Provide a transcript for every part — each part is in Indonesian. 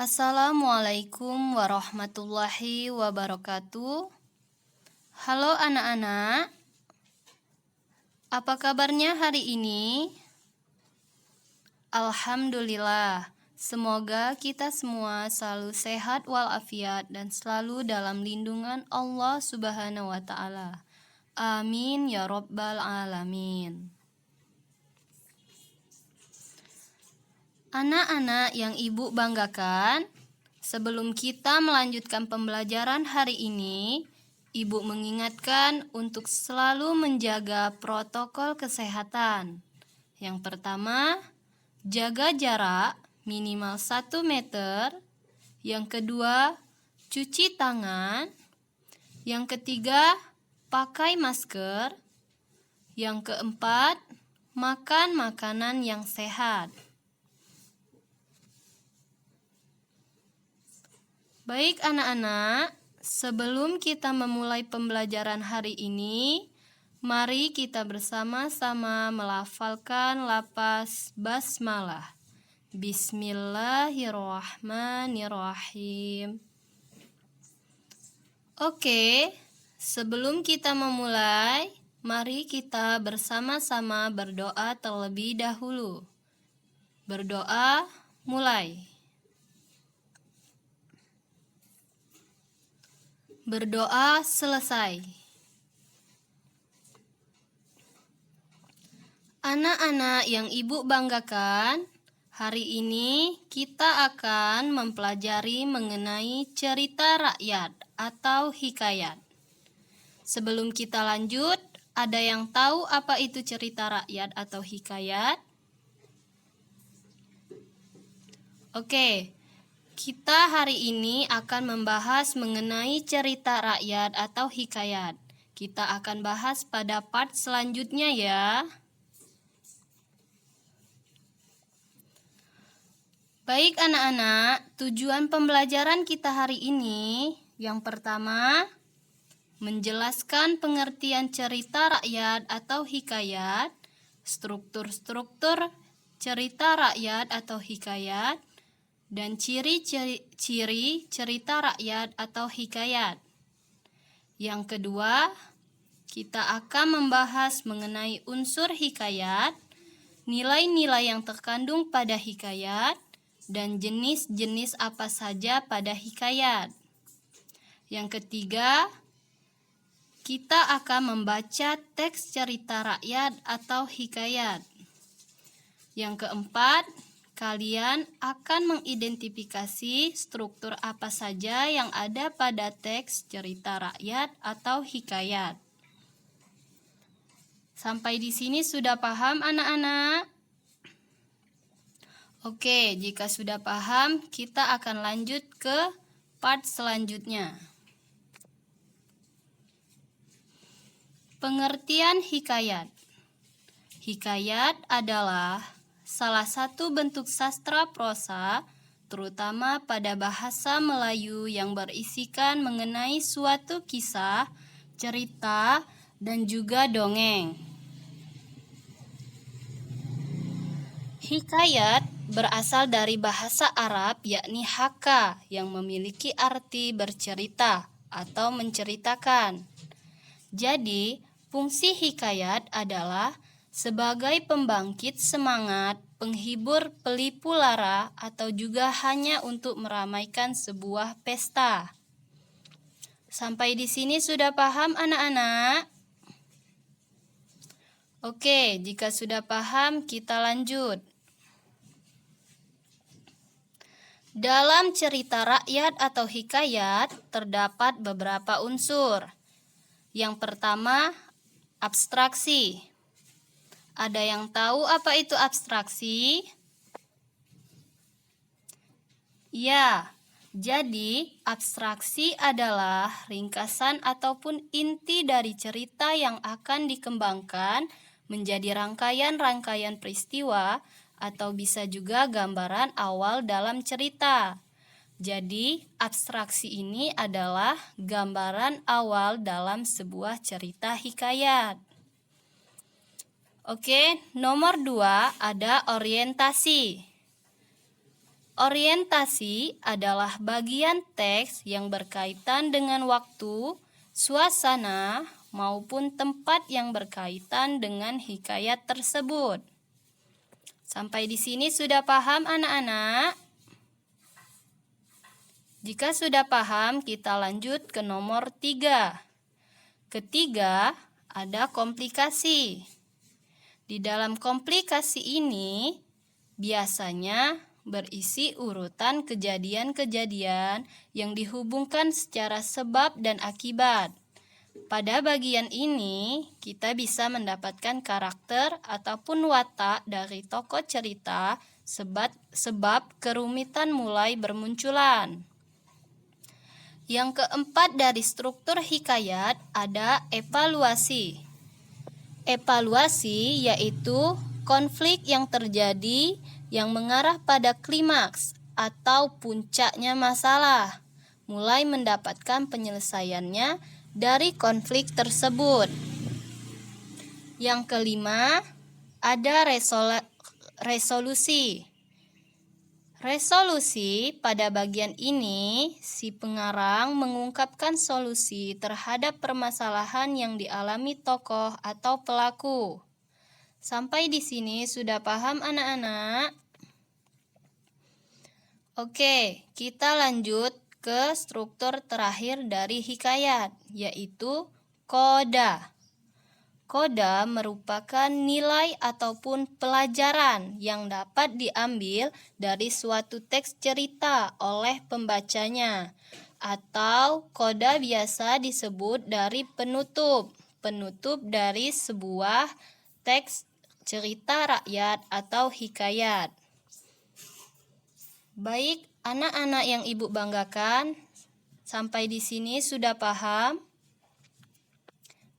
Assalamualaikum warahmatullahi wabarakatuh. Halo anak-anak, apa kabarnya hari ini? Alhamdulillah, semoga kita semua selalu sehat walafiat dan selalu dalam lindungan Allah Subhanahu wa Ta'ala. Amin ya Rabbal Alamin. Anak-anak yang ibu banggakan, sebelum kita melanjutkan pembelajaran hari ini, ibu mengingatkan untuk selalu menjaga protokol kesehatan. Yang pertama, jaga jarak minimal 1 meter. Yang kedua, cuci tangan. Yang ketiga, pakai masker. Yang keempat, makan makanan yang sehat. Baik anak-anak, sebelum kita memulai pembelajaran hari ini, mari kita bersama-sama melafalkan lafaz basmalah. Bismillahirrahmanirrahim. Oke, sebelum kita memulai, mari kita bersama-sama berdoa terlebih dahulu. Berdoa, mulai. Berdoa selesai. Anak-anak yang ibu banggakan, hari ini kita akan mempelajari mengenai cerita rakyat atau hikayat. Sebelum kita lanjut, ada yang tahu apa itu cerita rakyat atau hikayat? Oke. Kita hari ini akan membahas mengenai cerita rakyat atau hikayat. Kita akan bahas pada part selanjutnya ya. Baik anak-anak, tujuan pembelajaran kita hari ini yang pertama, menjelaskan pengertian cerita rakyat atau hikayat, struktur-struktur cerita rakyat atau hikayat, dan ciri-ciri cerita rakyat atau hikayat. Yang kedua, kita akan membahas mengenai unsur hikayat, nilai-nilai yang terkandung pada hikayat, dan jenis-jenis apa saja pada hikayat. Yang ketiga, kita akan membaca teks cerita rakyat atau hikayat. Yang keempat, kalian akan mengidentifikasi struktur apa saja yang ada pada teks cerita rakyat atau hikayat. Sampai di sini sudah paham anak-anak? Oke, jika sudah paham, kita akan lanjut ke part selanjutnya. Pengertian hikayat. Hikayat adalah salah satu bentuk sastra prosa, terutama pada bahasa Melayu yang berisikan mengenai suatu kisah, cerita, dan juga dongeng. Hikayat berasal dari bahasa Arab yakni haka yang memiliki arti bercerita atau menceritakan. Jadi, fungsi hikayat adalah sebagai pembangkit semangat, penghibur pelipu lara, atau juga hanya untuk meramaikan sebuah pesta. Sampai di sini sudah paham anak-anak? Oke, jika sudah paham, kita lanjut. Dalam cerita rakyat atau hikayat, terdapat beberapa unsur. Yang pertama, abstraksi. Ada yang tahu apa itu abstraksi? Ya, jadi abstraksi adalah ringkasan ataupun inti dari cerita yang akan dikembangkan menjadi rangkaian-rangkaian peristiwa atau bisa juga gambaran awal dalam cerita. Jadi, abstraksi ini adalah gambaran awal dalam sebuah cerita hikayat. Oke, nomor 2 ada orientasi. Orientasi adalah bagian teks yang berkaitan dengan waktu, suasana, maupun tempat yang berkaitan dengan hikayat tersebut. Sampai di sini sudah paham anak-anak? Jika sudah paham, kita lanjut ke nomor 3. Ketiga, ada komplikasi. Di dalam komplikasi ini, biasanya berisi urutan kejadian-kejadian yang dihubungkan secara sebab dan akibat. Pada bagian ini, kita bisa mendapatkan karakter ataupun watak dari tokoh cerita sebab kerumitan mulai bermunculan. Yang keempat dari struktur hikayat ada evaluasi. Evaluasi yaitu konflik yang terjadi yang mengarah pada klimaks atau puncaknya masalah, mulai mendapatkan penyelesaiannya dari konflik tersebut. Yang kelima, ada resolusi. Resolusi pada bagian ini, si pengarang mengungkapkan solusi terhadap permasalahan yang dialami tokoh atau pelaku. Sampai di sini sudah paham anak-anak? Oke, kita lanjut ke struktur terakhir dari hikayat, yaitu koda. Koda merupakan nilai ataupun pelajaran yang dapat diambil dari suatu teks cerita oleh pembacanya, atau koda biasa disebut dari penutup dari sebuah teks cerita rakyat atau hikayat. Baik, anak-anak yang Ibu banggakan, sampai di sini sudah paham?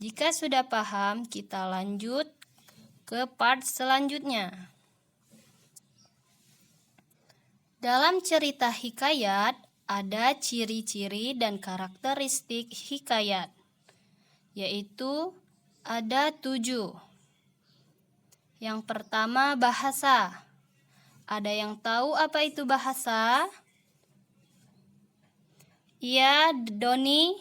Jika sudah paham, kita lanjut ke part selanjutnya. Dalam cerita hikayat, ada ciri-ciri dan karakteristik hikayat, yaitu ada 7. Yang pertama, bahasa. Ada yang tahu apa itu bahasa? Iya, Doni?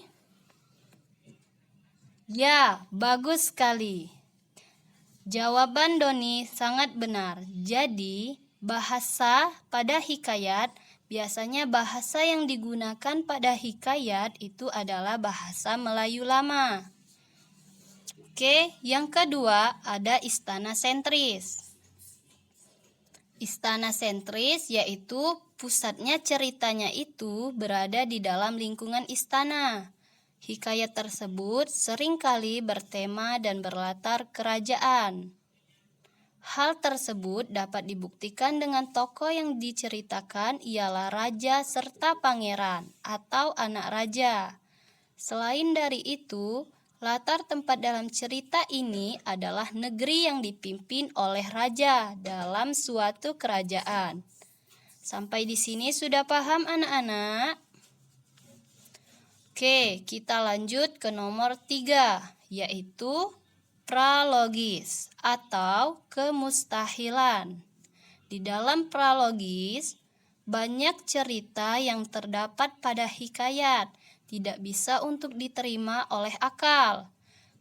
Ya, bagus sekali. Jawaban Doni sangat benar. Jadi, bahasa pada hikayat, biasanya bahasa yang digunakan pada hikayat itu adalah bahasa Melayu lama. Oke, yang kedua ada istana sentris. Istana sentris yaitu pusatnya ceritanya itu berada di dalam lingkungan istana. Hikayat tersebut seringkali bertema dan berlatar kerajaan. Hal tersebut dapat dibuktikan dengan tokoh yang diceritakan ialah raja serta pangeran atau anak raja. Selain dari itu, latar tempat dalam cerita ini adalah negeri yang dipimpin oleh raja dalam suatu kerajaan. Sampai di sini sudah paham anak-anak? Oke, kita lanjut ke nomor 3, yaitu pralogis atau kemustahilan. Di dalam pralogis, banyak cerita yang terdapat pada hikayat tidak bisa untuk diterima oleh akal.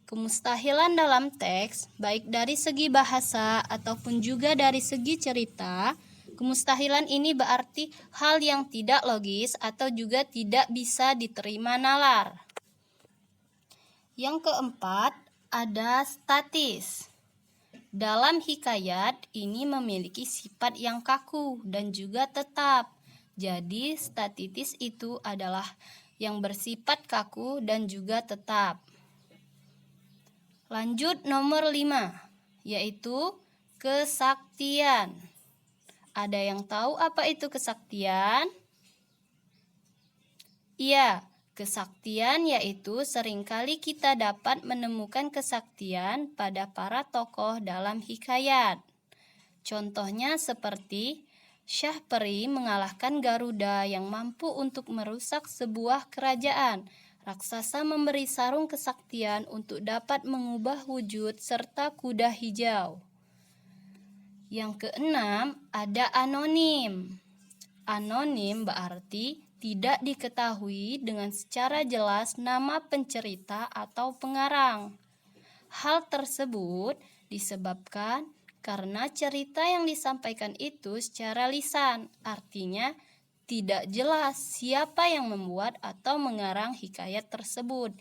Kemustahilan dalam teks, baik dari segi bahasa ataupun juga dari segi cerita, kemustahilan ini berarti hal yang tidak logis atau juga tidak bisa diterima nalar. Yang keempat, ada statis. Dalam hikayat, ini memiliki sifat yang kaku dan juga tetap. Jadi, statis itu adalah yang bersifat kaku dan juga tetap. Lanjut nomor 5, yaitu kesaktian. Ada yang tahu apa itu kesaktian? Iya, kesaktian yaitu seringkali kita dapat menemukan kesaktian pada para tokoh dalam hikayat. Contohnya seperti Syah Peri mengalahkan Garuda yang mampu untuk merusak sebuah kerajaan. Raksasa memberi sarung kesaktian untuk dapat mengubah wujud serta kuda hijau. Yang keenam, ada anonim. Anonim berarti tidak diketahui dengan secara jelas nama pencerita atau pengarang. Hal tersebut disebabkan karena cerita yang disampaikan itu secara lisan, artinya tidak jelas siapa yang membuat atau mengarang hikayat tersebut.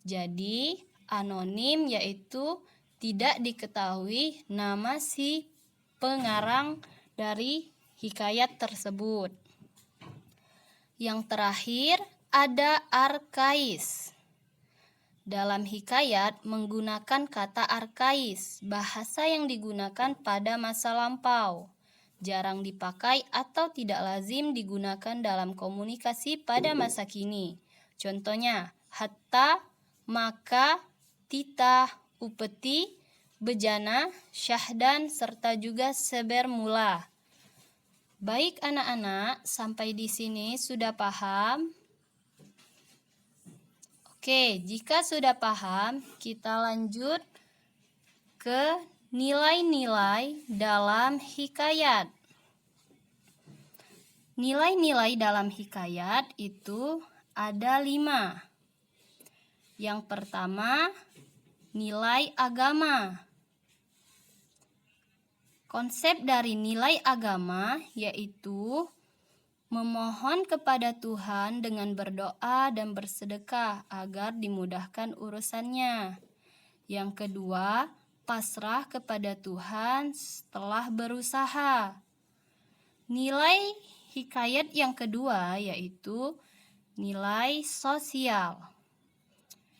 Jadi, anonim yaitu tidak diketahui nama si pengarang dari hikayat tersebut. Yang terakhir ada arkais. Dalam hikayat menggunakan kata arkais, bahasa yang digunakan pada masa lampau, jarang dipakai atau tidak lazim digunakan dalam komunikasi pada masa kini. Contohnya, hatta, maka, titah, upeti, bejana, syahdan, serta juga sebermula. Baik anak-anak, sampai di sini sudah paham? Oke, jika sudah paham, kita lanjut ke nilai-nilai dalam hikayat. Nilai-nilai dalam hikayat itu ada 5. Yang pertama, nilai agama. Konsep dari nilai agama yaitu memohon kepada Tuhan dengan berdoa dan bersedekah agar dimudahkan urusannya. Yang kedua, pasrah kepada Tuhan setelah berusaha. Nilai hikayat yang kedua yaitu nilai sosial.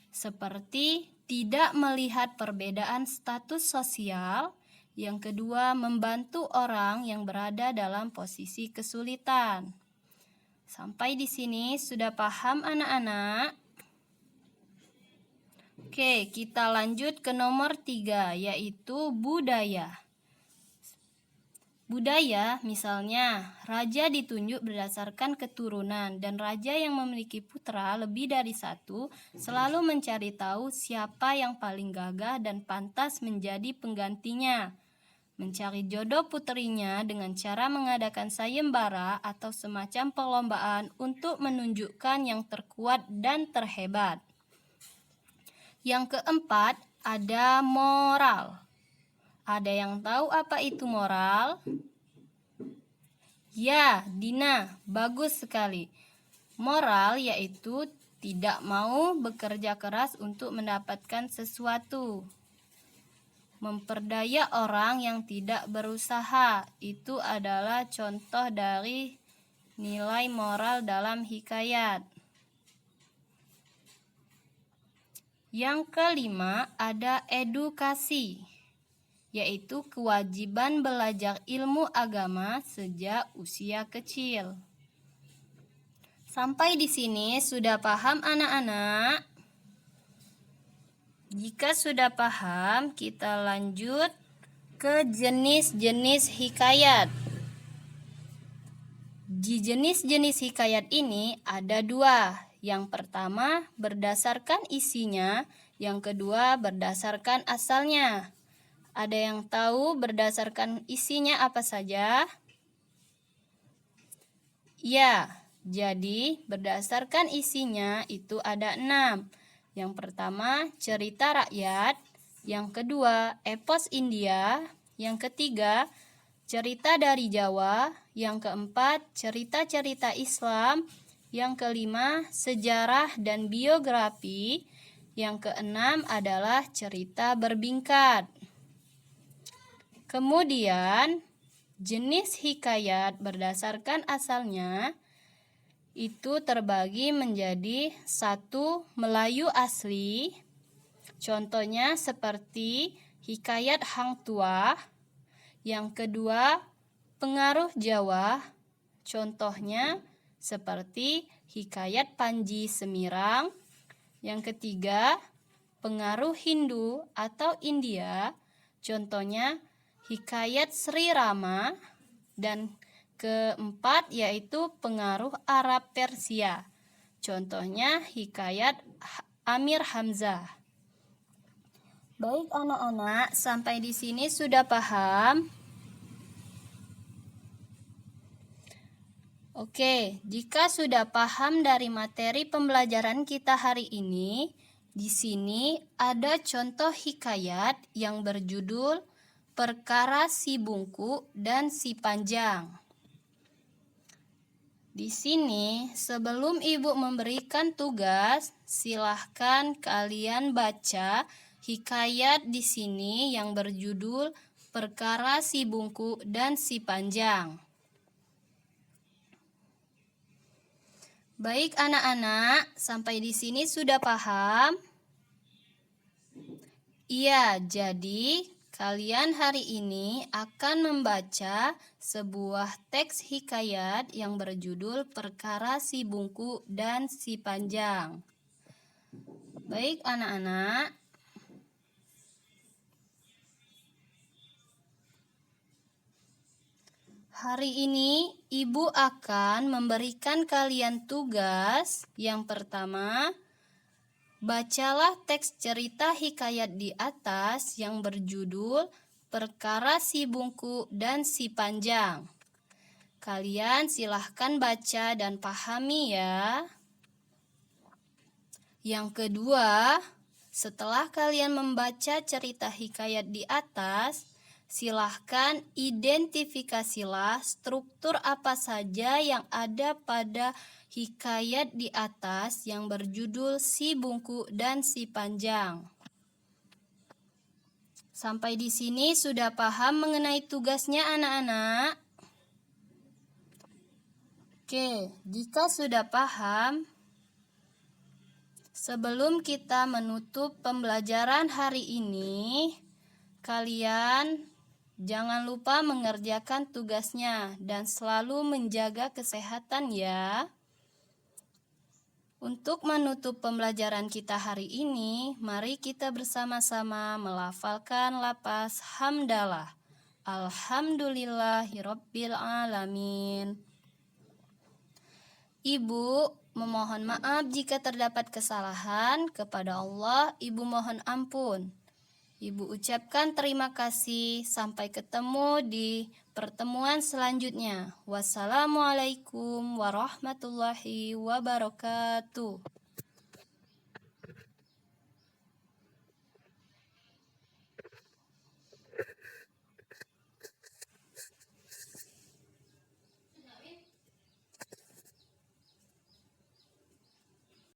Seperti tidak melihat perbedaan status sosial. Yang kedua, membantu orang yang berada dalam posisi kesulitan. Sampai di sini sudah paham anak-anak? Oke, kita lanjut ke nomor 3, yaitu budaya. Budaya, misalnya, raja ditunjuk berdasarkan keturunan dan raja yang memiliki putra lebih dari 1 selalu mencari tahu siapa yang paling gagah dan pantas menjadi penggantinya. Mencari jodoh putrinya dengan cara mengadakan sayembara atau semacam perlombaan untuk menunjukkan yang terkuat dan terhebat. Yang keempat, ada moral. Ada yang tahu apa itu moral? Ya, Dina, bagus sekali. Moral yaitu tidak mau bekerja keras untuk mendapatkan sesuatu. Memperdaya orang yang tidak berusaha, itu adalah contoh dari nilai moral dalam hikayat. Yang kelima ada edukasi, yaitu kewajiban belajar ilmu agama sejak usia kecil. Sampai di sini sudah paham anak-anak? Jika sudah paham, kita lanjut ke jenis-jenis hikayat. Di jenis-jenis hikayat ini ada 2. Yang pertama berdasarkan isinya, yang kedua berdasarkan asalnya. Ada yang tahu berdasarkan isinya apa saja? Ya, jadi berdasarkan isinya itu ada 6. Yang pertama, cerita rakyat. Yang kedua, epos India. Yang ketiga, cerita dari Jawa. Yang keempat, cerita-cerita Islam. Yang kelima, sejarah dan biografi. Yang keenam adalah cerita berbingkat. Kemudian, jenis hikayat berdasarkan asalnya itu terbagi menjadi 1. Melayu asli. Contohnya seperti hikayat Hang Tuah. Yang kedua, pengaruh Jawa. Contohnya seperti hikayat Panji Semirang. Yang ketiga, pengaruh Hindu atau India. Contohnya hikayat Sri Rama. Dan keempat yaitu pengaruh Arab Persia. Contohnya hikayat Amir Hamzah. Baik anak-anak, sampai di sini sudah paham? Oke, jika sudah paham dari materi pembelajaran kita hari ini, di sini ada contoh hikayat yang berjudul Perkara Si Bungku dan Si Panjang. Di sini, sebelum ibu memberikan tugas, silahkan kalian baca hikayat di sini yang berjudul Perkara Si Bungku dan Si Panjang. Baik anak-anak, sampai di sini sudah paham? Iya, jadi kalian hari ini akan membaca sebuah teks hikayat yang berjudul Perkara Si Bungku dan Si Panjang. Baik anak-anak, hari ini ibu akan memberikan kalian tugas. Yang pertama, bacalah teks cerita hikayat di atas yang berjudul Perkara Si Bungku dan Si Panjang. Kalian silahkan baca dan pahami ya. Yang kedua, setelah kalian membaca cerita hikayat di atas, silahkan identifikasilah struktur apa saja yang ada pada hikayat di atas yang berjudul Si Bungku dan Si Panjang. Sampai di sini sudah paham mengenai tugasnya anak-anak? Oke, jika sudah paham, sebelum kita menutup pembelajaran hari ini, kalian jangan lupa mengerjakan tugasnya dan selalu menjaga kesehatan ya. Untuk menutup pembelajaran kita hari ini, mari kita bersama-sama melafalkan lafaz hamdalah. Alhamdulillahirabbil alamin. Ibu memohon maaf jika terdapat kesalahan. Kepada Allah, Ibu mohon ampun. Ibu ucapkan terima kasih. Sampai ketemu di pertemuan selanjutnya. Wassalamualaikum warahmatullahi wabarakatuh.